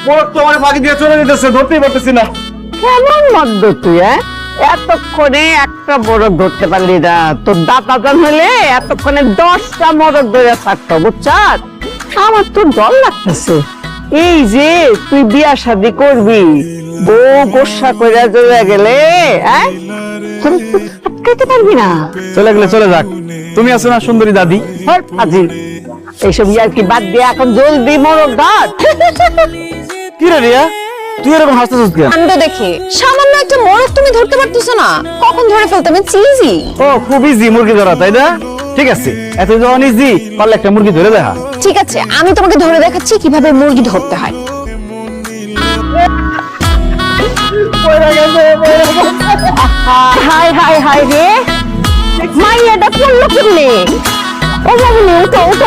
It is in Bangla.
মোরগ তো আমার ফাঁকি দিয়ে চলে যেতেছে, ধরতেই পারতেছি না। কেমন মদ্য তুই, এতক্ষণে একটা মোরগ ধরতে পারলি না? তোর দাঁতাজন হলে এতক্ষণে 10টা মোরগ ধরে থাকতো, বুঝছাস? আমার তো ডর লাগতেছে। এই যে তুই বিয়া শাদি করবি, বউ গোসা করে চলে গেলে আটকাইতে পারবি না। চলে গেলে চলে যাক, তুমি আছো না সুন্দরী দাদি। আজি এইসব ইয়ার কি বাদ দিয়ে এখন জলদি মোরগ ধর। কি রে রিয়া, তুই এরকম হাসতেছিস কেন? কাণ্ড দেখে সামান্য একটা মোরগ তুমি ধরতে পারতেছো না, কখন ধরে ফেলতে আমি চিজি। ও খুব ইজি মুরগি ধরা, তাই না? ঠিক আছে, এত যখন ইজি পারলে একটা মুরগি ধরে দেখা। ঠিক আছে, আমি তোমাকে ধরে দেখাচ্ছি কিভাবে মুরগি ধরতে হয়। হাই হাই হাই রে, মাইয়াটা পড়লো কেমনে? ও বাবুনি, উঠো উঠো।